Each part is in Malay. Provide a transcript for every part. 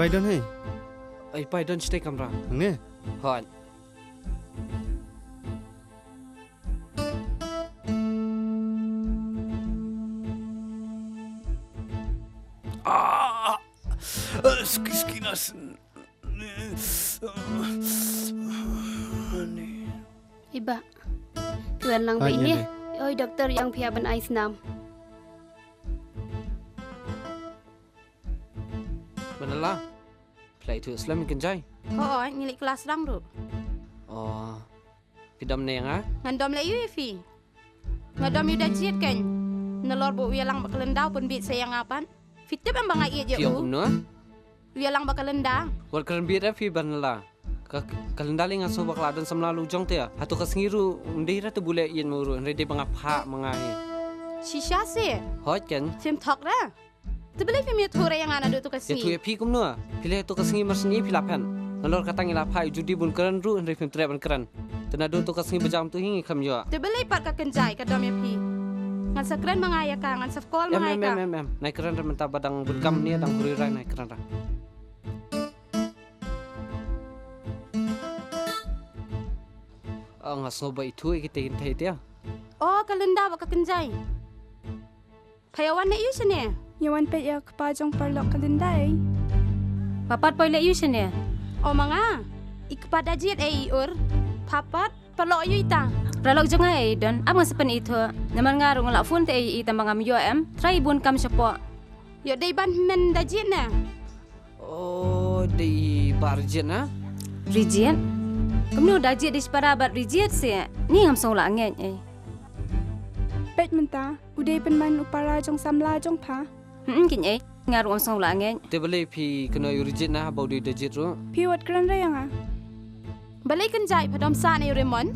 Python hey. Ai Python stay kamera. Nge. Hon. Skinas. Iba. Tuan lang ba ini? Oi doktor yang pihak ban ais nam. Manala. Play tu Islam kenjai. Hoi, ngilik kelas rang tu. Oh. Pidam ne nga? Ngandom le yu fi. Ngandom yu dah jiat kan. Nelor bu wialang bakalendau pun bit sayang apan. Fitip ang bangay iya je Fiyo no? Wialang bakalendau. Wal keren biat fi banala. Kalendali nga so bakla dan samlalu jong te. Hatu kasingiru ndira tu bule yen muru rede bangapha mangai. Shisha se. Hot kan? Film talk ra. Tu beli film ya thore yang ana tu Ya kasi. tu ya pi kum no. Pile tu kasingi marsni pilapan. Nalor katang ila phai judi bun keren ru ndre film tre ban keren. Tenado tu kasingi bejam tu hingi kam yo. Tu beli pat ka kenjai ka dom ya pi. Ngan sakren mangaya ka ngan safkol mangaya ka. Naik keren ra menta badang bun kam ni dang huri rai naik keren ra. Ngas ngoba itu kita hintai dia. Oh, kalenda ba ka kenjai. Payawan na yu sene. Yawan pe ya kapajong parlok kalinday. Papat poile yu sene. O mga, ikpada jiat ur, papat palo yu ita. Ralok jonga don, amang sepen itu. Naman nga rung la fun te ita mangam yo try bun kam syapo. Yo day ban men da jiat na. Oh, di barjen na? Rijian. Kamu udah jiat di separabat rijiat sih. Ni ngam song la ngen Bet menta, uday penman upara jong samla jong pa. Kin nga rung song la ngen. Te beli pi kena urjit na bau di dejit ru. Piwat kran rayang ah. Balay kenjai padom sa na Raymond.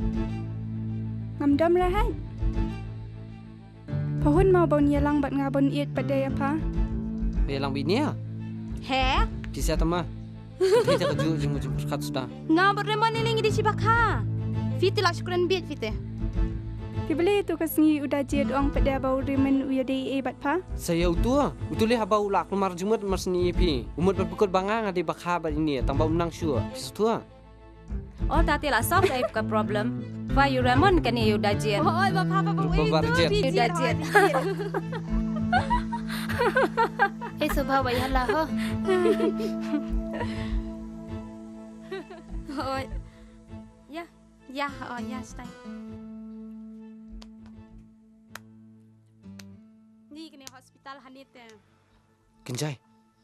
Ngamdam rahat. Pahun mau bau nialang bat ngabon iit padaya pa. Yang bini ya? He? Kisah tema. Kita keju jeng berkat sudah. Nga Raymond nilingi di sibaka. Fiti lah syukuran biat fiti. Dibeli itu kesengi udah jiat uang pada bau rimen uyadai bat pa. Saya utu le haba ulak lumar jumut marsni pi. Umut berpukul bangang adi bakha bat ini tambah menang syua. Tua. Oh tati lah solve ka problem. Va yu ramon kan yu udah jiat. Oh, bapa Barjet. Udah jiat. Subha ba yalla ho. Oh, ya, oh ya, stay. Ni kini hospital hanit. Kenjai.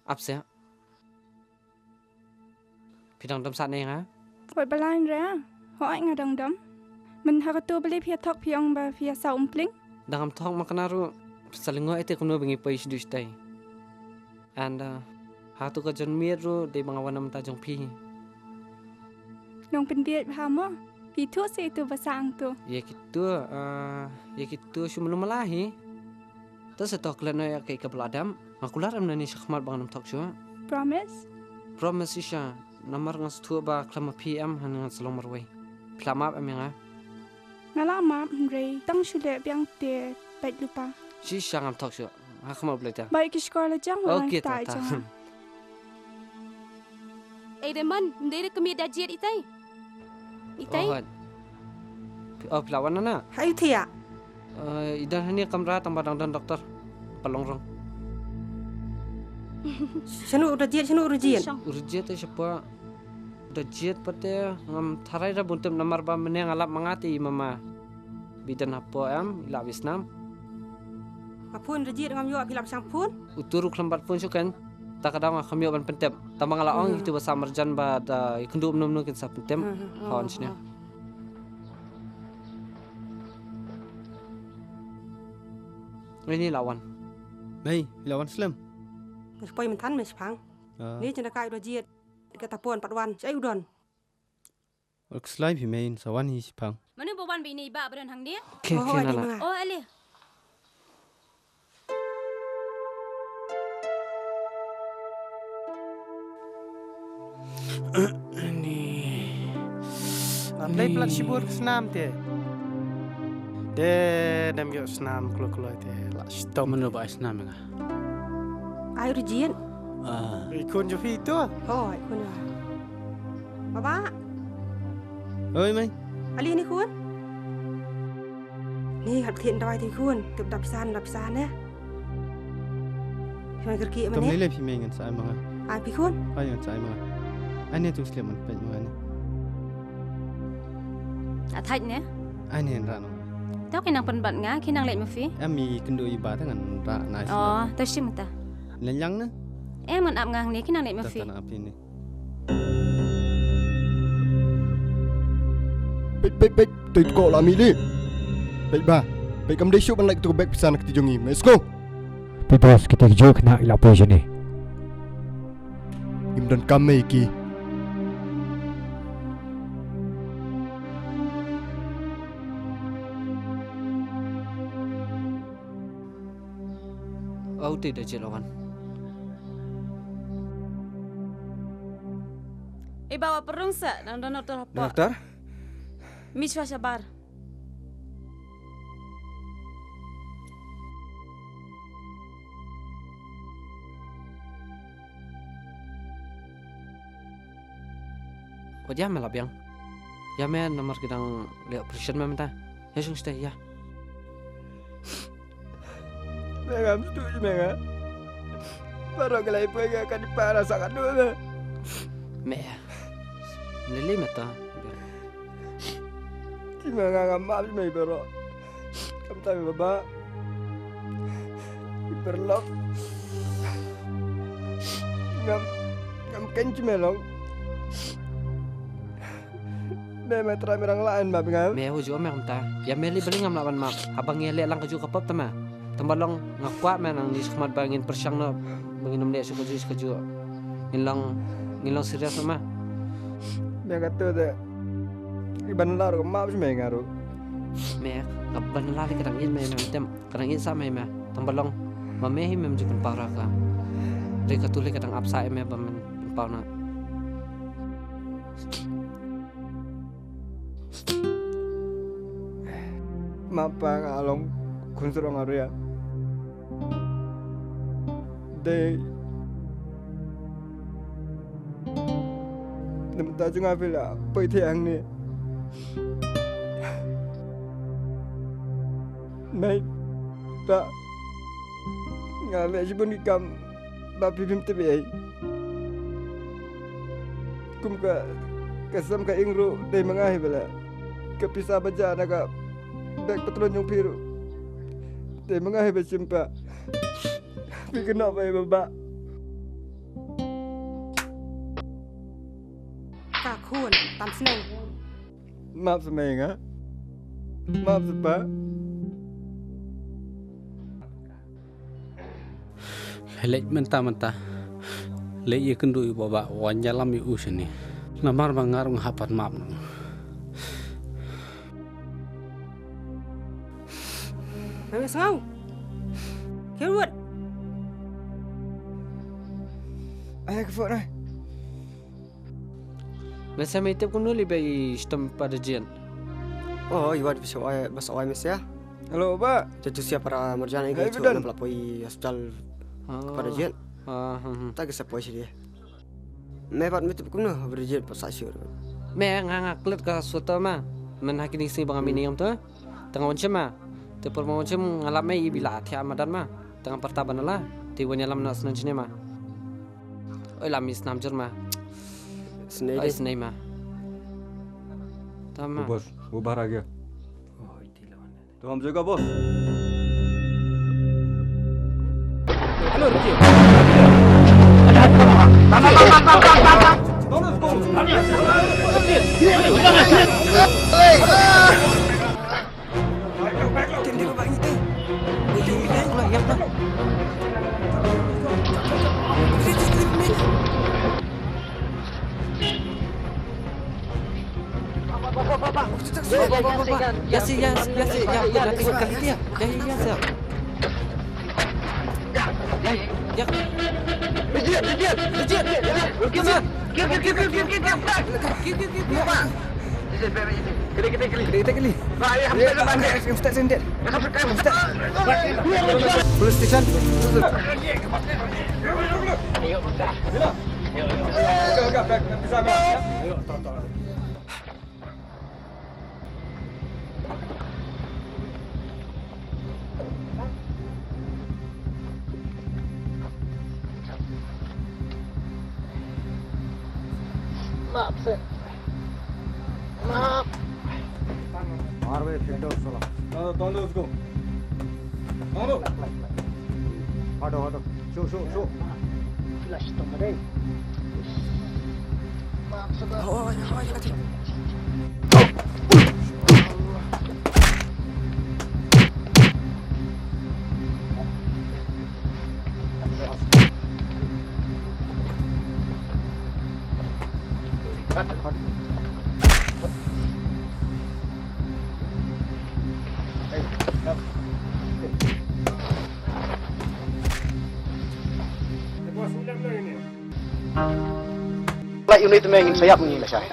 Apse. Pidang dam sat ne nga. Wai balain ra. Hoi ngadang dam. Men hakatu beli pia tok piang ba pia sa umpling. Dangam thong makanaru salingo ete kuno bengi pais du stay. And hatu ka jon miru de bangawanam ta jong pi. Nong penbiat hamo. Itu se itu basang tu. Ya gitu shumulu malahi. Tas tok lana ya kai ka bladam. Makular am nani shakhmat banganam tok shua. Promise? Promise isha namar ngas tu ba klama PM han ngas lomar wei. Plama am nga. Ngalama mre tang shule biang te bait lupa. Si shangam tok shua. Hakma bleta. Baik ke sekolah jang walang Okay tak ta. jang. Raymond, ndere kami da jiat itai. Itai? Oh, pelawan na. Hai Tia. Idan hani kamera tambah dan dokter. Palongrong. Shanu udah jiat, shanu udah jiat. Urjit siapa? Udah jiat pate ngam tharai ra buntum namar ba meneng alap mangati mama. Bidan apa ila Vietnam. Apun udah jiat ngam yo apilap sang pun. Uturu klambat pun sukan. Tak kadang kami akan pentem. Tambang ala ong itu bahasa marjan ba da kendum num kin sa pentem. Hawan sini. Ini lawan. Hey, lawan Islam. Supaya mentan mes pang. Ni jana kai udah jiat. Kata pun 4 wan. Saya udon. Slime pi main sawan hi pang. Mana bawan bini ba beran hang dia? Ke nala. Oh ali. Andai pelat sibur senam te. De dem yo senam kulo te. La stop Mana ba senam nga. Ai udah jiat. Ikut je itu. Hoi kun ya. Baba, Ơi mày. Ali ni kun. Ni hat thiện đòi thì kun, tập đập san nhé. Mày kerki Tom mana? lele phi mày ngan sai mga. Ai pi kun? Ai ngan sai mga. Anh tu slim man pe mga ni. Thạch nè. Anh hen ra no. Tao cái nàng pen bận ngá khi nàng lệ mà phi. Em mi kendo iba dengan ra nice. Tao sim ta. Lenyang na. Em mình ap ngang ni khi nàng lệ mà phi. Tatan api ni. Baik, tu kau lah milih. Baik bah, baik kamu disuruh balik tu baik pesan kita jongi. Let's go. Bos kita jo kena ilap je ni. Imran kami ki. Aku tidak jelawan. Bawa perung sa dan dokter apa? Dokter? Miswa sabar. Kau jam melap yang? Ya men nomor kita lihat operation memang ya sung stay ya. Mega setuju mega. Baru kalau ibu akan diparah sangat dulu. Me. Lele mata. Cuma ngam maaf me baru. Kamu tahu baba. Berlok. Ngam kenci melong. Memang terai orang lain bab ngam. Me aku juga memang ta. Ya meli beli ngam lawan map. Abang ngelek lang keju kapap tama. Tambalong ngakuat menang di sekemat bangin persyang na bangin nomdek suka keju. Ngilang serius sama. Dia kata deh. Iban lalu maaf sih mengaruh. Me kapan lali kadang in me tem kadang in sama me. Tambalong mamehi mem jupan parah ka. Reka tuli kadang apsa me bamen pau na. Mapa ngalong kunsur ngaruh ya. De Nemta juga bila pergi tiang ni. Mai tak ngalek jibun ikam bapi bim tebi. Kum kesam ka ingru de mengahi bila. Kepisah baca naga beg petron yung piru. De mengahi berjumpa. Bikin apa ya baba? Kun, tam seneng. Maaf semua Maaf sebab. Lek mentah-mentah. Lek ye kendu baba wanjalam yu usini. Namar bangarung hapat maaf. Memang sengau. Kerut. Ayah kefok dah. Masa mai tep kunu lebih istem pada jian. Oh, iwad bisa bahasa awal mes ya. Halo, Pak. Jadi siapa para marjana ini Betul. coba pelapoi hospital pada jian. Tak kisah pois dia. Mepat metep kunu berjian pas asyur. Me ngangak klet ka suatu ma. Men hakini sing bang amini yang tu. Tengah wancem ma. Tepur mau wancem ngalap mai bila atia madan ma. Tengah pertaban lah. Tiwanya lam nas nanjine ma. Oi lamis namjur ma. Senai ma. Tama. Bos, वो बाहर आ गया। तो हम जगह boss. Hello रुकिए। Ya sih, lagi kali dia. Ya. Legit. Kita keli. Ustaz sendet. Police station. Maaf, Sir. Maaf. Marwe findo sala. Tondo उसको. Tondo. Hado. Show. Flash to mare. Maaf, sabar. Oh, ya. Like unit mengin sayap ni lah saya.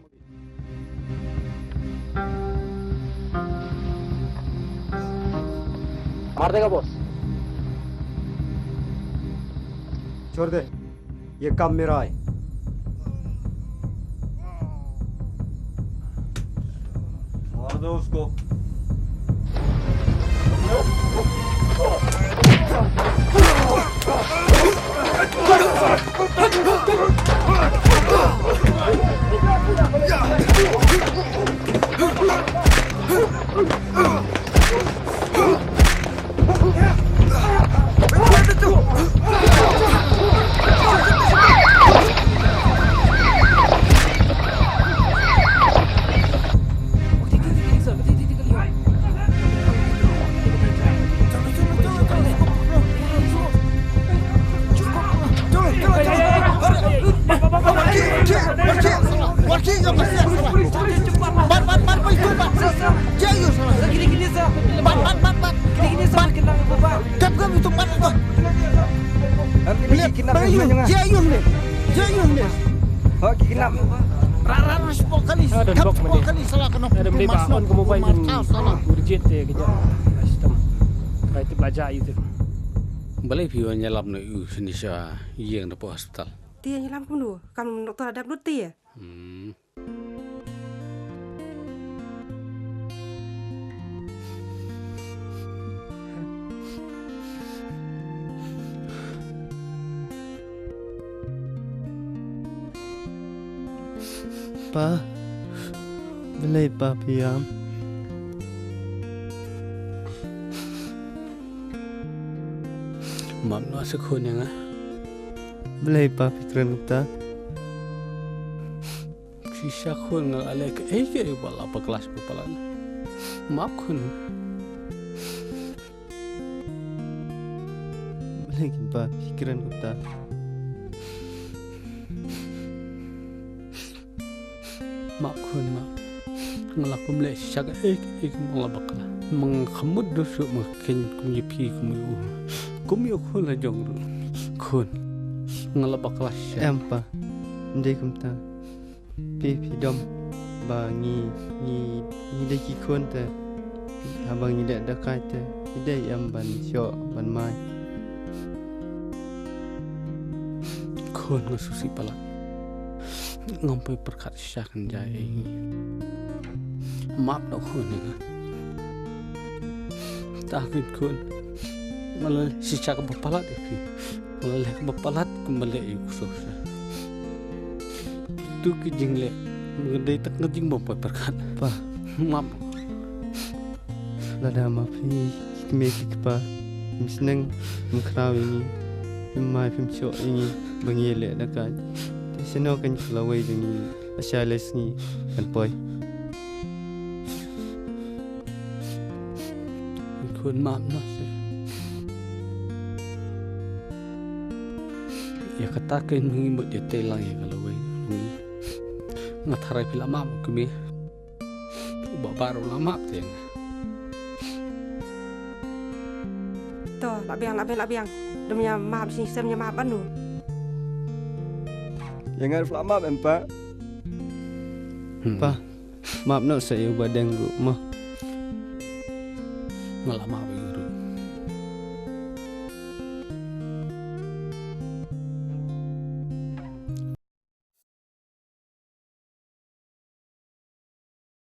मार देगा बॉस। छोड़ दे, ये काम मेरा है। मार दो उसको। Balai pion nyelam no Indonesia yang di hospital. Tia nyelam kamu kamu dokter ada blood tia. Pa, balai pa piam. Mam no sekon yang Balai pa pikiran kita. Sisa kon ngal alek ke bala apa kelas pepalan. Maaf kon. Balai pa pikiran kita. Maaf kon mak. Ngalak pemlek sisa ngalabak lah. Menghamud dosu makin kumyepi kumyu. Kumyo kon la jong kon. Ngalabak kelas. Empa. Ndai kumta. Pipi dom bangi ni deki kon te. Abang ni dak dakai te. Idai am ban syok ban mai. Kon ngasusi pala. Ngampai perkat syakan jai. Maaf dak kon nga. Takut kon. Malah sisa kebapalat itu. Malah kebapalat kembali iku susah. Tu kijing le. Mengendai tak ngejing bapak perkat. Pa. Maaf. Lada mafi kemeki pa. Misneng mengkraw ini. Mai pim syok ini bangile dakat. Sino kan kelawai dengan asyales ni kan boy. Kun maaf nas. Ya katakan mengimut dia telang ya kelawai. Ngatarai pila maaf kami. Baru lama teng. Toh, nak biang. Demi maaf sini, saya maaf anu. Jangan maaf empa. Pa, Maaf nak saya badang ru mah. Ngalah maaf ru.